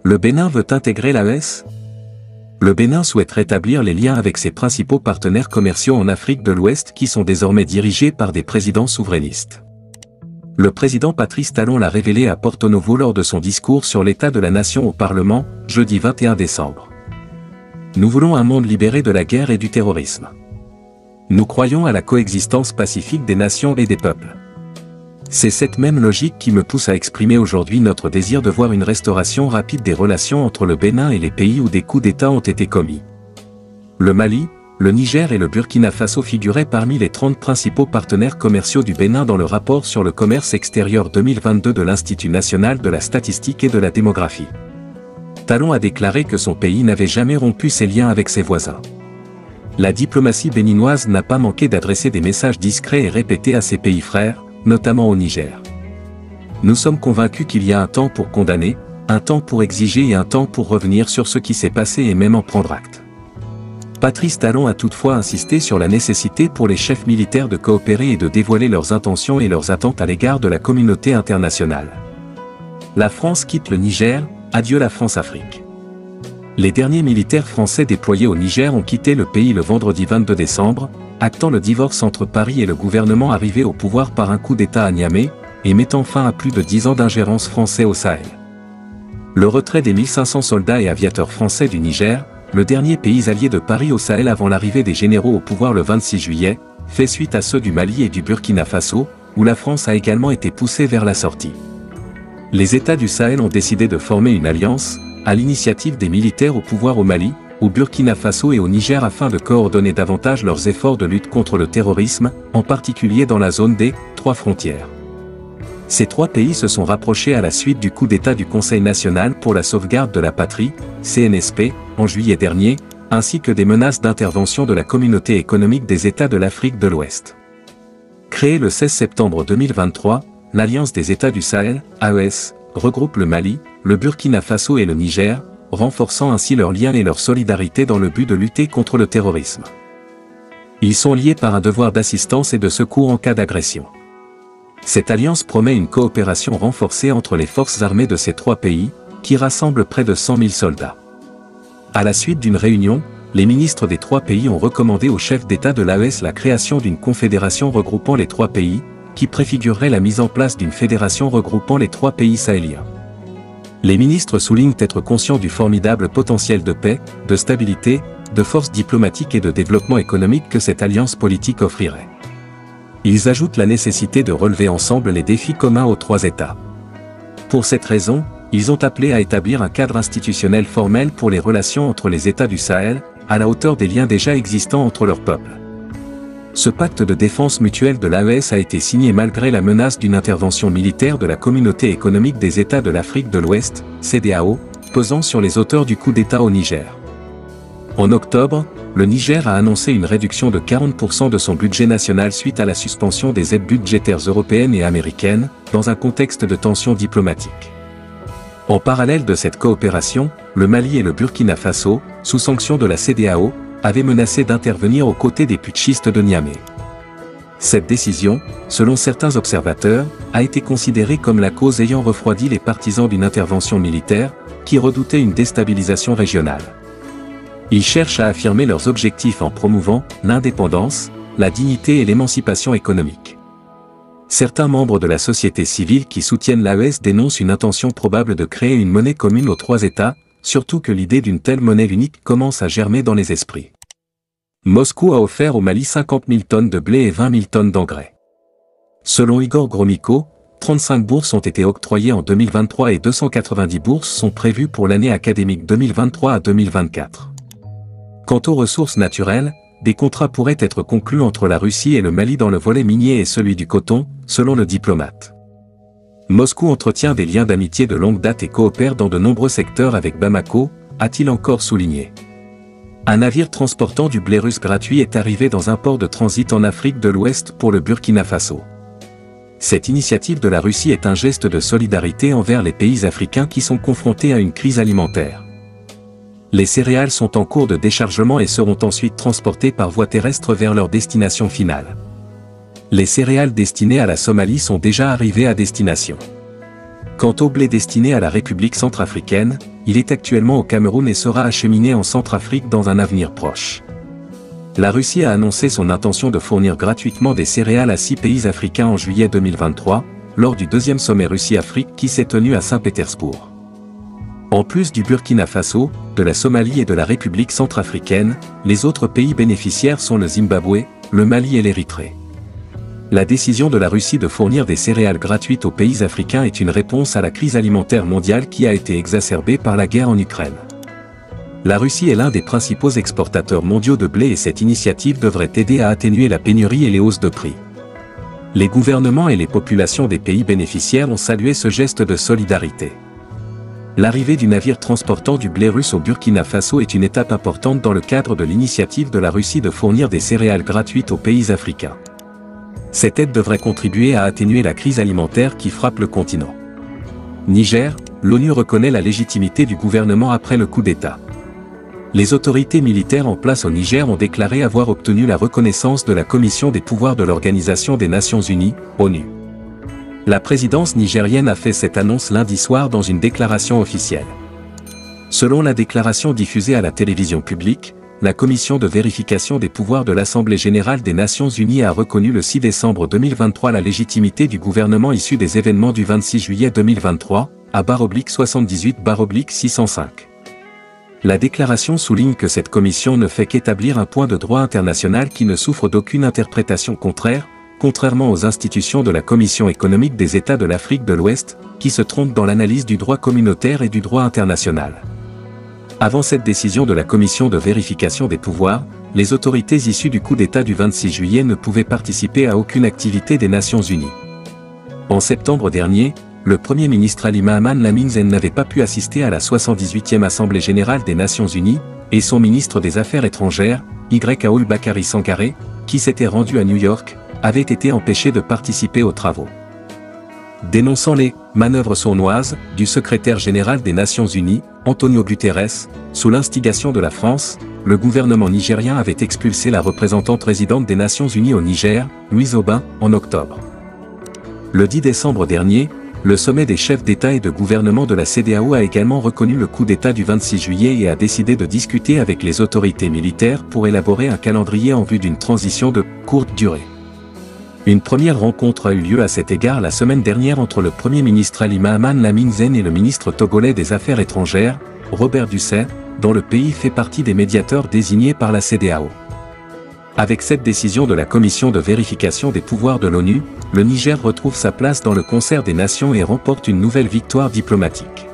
Le Bénin veut intégrer l'AES? Le Bénin souhaite rétablir les liens avec ses principaux partenaires commerciaux en Afrique de l'Ouest qui sont désormais dirigés par des présidents souverainistes. Le président Patrice Talon l'a révélé à Porto Novo lors de son discours sur l'état de la nation au Parlement, jeudi 21 décembre. Nous voulons un monde libéré de la guerre et du terrorisme. Nous croyons à la coexistence pacifique des nations et des peuples. C'est cette même logique qui me pousse à exprimer aujourd'hui notre désir de voir une restauration rapide des relations entre le Bénin et les pays où des coups d'État ont été commis. Le Mali, le Niger et le Burkina Faso figuraient parmi les 30 principaux partenaires commerciaux du Bénin dans le rapport sur le commerce extérieur 2022 de l'Institut national de la statistique et de la démographie. Talon a déclaré que son pays n'avait jamais rompu ses liens avec ses voisins. La diplomatie béninoise n'a pas manqué d'adresser des messages discrets et répétés à ses pays frères, notamment au Niger. Nous sommes convaincus qu'il y a un temps pour condamner, un temps pour exiger et un temps pour revenir sur ce qui s'est passé et même en prendre acte. Patrice Talon a toutefois insisté sur la nécessité pour les chefs militaires de coopérer et de dévoiler leurs intentions et leurs attentes à l'égard de la communauté internationale. La France quitte le Niger, adieu la France-Afrique. Les derniers militaires français déployés au Niger ont quitté le pays le vendredi 22 décembre, actant le divorce entre Paris et le gouvernement arrivé au pouvoir par un coup d'État à Niamey, et mettant fin à plus de 10 ans d'ingérence française au Sahel. Le retrait des 1500 soldats et aviateurs français du Niger, le dernier pays allié de Paris au Sahel avant l'arrivée des généraux au pouvoir le 26 juillet, fait suite à ceux du Mali et du Burkina Faso, où la France a également été poussée vers la sortie. Les États du Sahel ont décidé de former une alliance, à l'initiative des militaires au pouvoir au Mali, au Burkina Faso et au Niger afin de coordonner davantage leurs efforts de lutte contre le terrorisme, en particulier dans la zone des 3 frontières. Ces 3 pays se sont rapprochés à la suite du coup d'État du Conseil national pour la sauvegarde de la patrie, CNSP, en juillet dernier, ainsi que des menaces d'intervention de la Communauté économique des États de l'Afrique de l'Ouest. Créée le 16 septembre 2023, l'Alliance des États du Sahel, AES, regroupe le Mali, le Burkina Faso et le Niger, renforçant ainsi leurs liens et leur solidarité dans le but de lutter contre le terrorisme. Ils sont liés par un devoir d'assistance et de secours en cas d'agression. Cette alliance promet une coopération renforcée entre les forces armées de ces 3 pays, qui rassemblent près de 100 000 soldats. À la suite d'une réunion, les ministres des 3 pays ont recommandé au chef d'État de l'AES la création d'une confédération regroupant les 3 pays, qui préfigurerait la mise en place d'une fédération regroupant les 3 pays sahéliens. Les ministres soulignent être conscients du formidable potentiel de paix, de stabilité, de force diplomatique et de développement économique que cette alliance politique offrirait. Ils ajoutent la nécessité de relever ensemble les défis communs aux 3 États. Pour cette raison, ils ont appelé à établir un cadre institutionnel formel pour les relations entre les États du Sahel, à la hauteur des liens déjà existants entre leurs peuples. Ce pacte de défense mutuelle de l'AES a été signé malgré la menace d'une intervention militaire de la Communauté économique des États de l'Afrique de l'Ouest, CEDEAO, pesant sur les auteurs du coup d'État au Niger. En octobre, le Niger a annoncé une réduction de 40% de son budget national suite à la suspension des aides budgétaires européennes et américaines, dans un contexte de tensions diplomatiques. En parallèle de cette coopération, le Mali et le Burkina Faso, sous sanction de la CEDEAO, avaient menacé d'intervenir aux côtés des putschistes de Niamey. Cette décision, selon certains observateurs, a été considérée comme la cause ayant refroidi les partisans d'une intervention militaire, qui redoutaient une déstabilisation régionale. Ils cherchent à affirmer leurs objectifs en promouvant l'indépendance, la dignité et l'émancipation économique. Certains membres de la société civile qui soutiennent l'AES dénoncent une intention probable de créer une monnaie commune aux 3 États, surtout que l'idée d'une telle monnaie unique commence à germer dans les esprits. Moscou a offert au Mali 50 000 tonnes de blé et 20 000 tonnes d'engrais. Selon Igor Gromyko, 35 bourses ont été octroyées en 2023 et 290 bourses sont prévues pour l'année académique 2023 à 2024. Quant aux ressources naturelles, des contrats pourraient être conclus entre la Russie et le Mali dans le volet minier et celui du coton, selon le diplomate. Moscou entretient des liens d'amitié de longue date et coopère dans de nombreux secteurs avec Bamako, a-t-il encore souligné. Un navire transportant du blé russe gratuit est arrivé dans un port de transit en Afrique de l'Ouest pour le Burkina Faso. Cette initiative de la Russie est un geste de solidarité envers les pays africains qui sont confrontés à une crise alimentaire. Les céréales sont en cours de déchargement et seront ensuite transportées par voie terrestre vers leur destination finale. Les céréales destinées à la Somalie sont déjà arrivées à destination. Quant au blé destiné à la République centrafricaine, il est actuellement au Cameroun et sera acheminé en Centrafrique dans un avenir proche. La Russie a annoncé son intention de fournir gratuitement des céréales à 6 pays africains en juillet 2023, lors du deuxième sommet Russie-Afrique qui s'est tenu à Saint-Pétersbourg. En plus du Burkina Faso, de la Somalie et de la République centrafricaine, les autres pays bénéficiaires sont le Zimbabwe, le Mali et l'Érythrée. La décision de la Russie de fournir des céréales gratuites aux pays africains est une réponse à la crise alimentaire mondiale qui a été exacerbée par la guerre en Ukraine. La Russie est l'un des principaux exportateurs mondiaux de blé et cette initiative devrait aider à atténuer la pénurie et les hausses de prix. Les gouvernements et les populations des pays bénéficiaires ont salué ce geste de solidarité. L'arrivée du navire transportant du blé russe au Burkina Faso est une étape importante dans le cadre de l'initiative de la Russie de fournir des céréales gratuites aux pays africains. Cette aide devrait contribuer à atténuer la crise alimentaire qui frappe le continent. Niger, l'ONU reconnaît la légitimité du gouvernement après le coup d'État. Les autorités militaires en place au Niger ont déclaré avoir obtenu la reconnaissance de la Commission des pouvoirs de l'Organisation des Nations Unies, ONU. La présidence nigérienne a fait cette annonce lundi soir dans une déclaration officielle. Selon la déclaration diffusée à la télévision publique, la Commission de vérification des pouvoirs de l'Assemblée générale des Nations Unies a reconnu le 6 décembre 2023 la légitimité du gouvernement issu des événements du 26 juillet 2023, à /78/605. La déclaration souligne que cette commission ne fait qu'établir un point de droit international qui ne souffre d'aucune interprétation contraire, contrairement aux institutions de la Commission économique des États de l'Afrique de l'Ouest, qui se trompent dans l'analyse du droit communautaire et du droit international. Avant cette décision de la Commission de vérification des pouvoirs, les autorités issues du coup d'État du 26 juillet ne pouvaient participer à aucune activité des Nations Unies. En septembre dernier, le Premier ministre Ali Mahaman Lamine Zen n'avait pas pu assister à la 78e Assemblée générale des Nations Unies, et son ministre des Affaires étrangères, Y. Aoul Bakary Sankaré, qui s'était rendu à New York, avait été empêché de participer aux travaux. Dénonçant les « manœuvres sournoises » du secrétaire général des Nations Unies, Antonio Guterres, sous l'instigation de la France, le gouvernement nigérien avait expulsé la représentante résidente des Nations Unies au Niger, Louise Aubin, en octobre. Le 10 décembre dernier, le sommet des chefs d'État et de gouvernement de la CEDEAO a également reconnu le coup d'État du 26 juillet et a décidé de discuter avec les autorités militaires pour élaborer un calendrier en vue d'une transition de courte durée. Une première rencontre a eu lieu à cet égard la semaine dernière entre le Premier ministre Ali Mahaman Lamine Zen et le ministre togolais des Affaires étrangères, Robert Dussey, dont le pays fait partie des médiateurs désignés par la CEDEAO. Avec cette décision de la Commission de vérification des pouvoirs de l'ONU, le Niger retrouve sa place dans le concert des nations et remporte une nouvelle victoire diplomatique.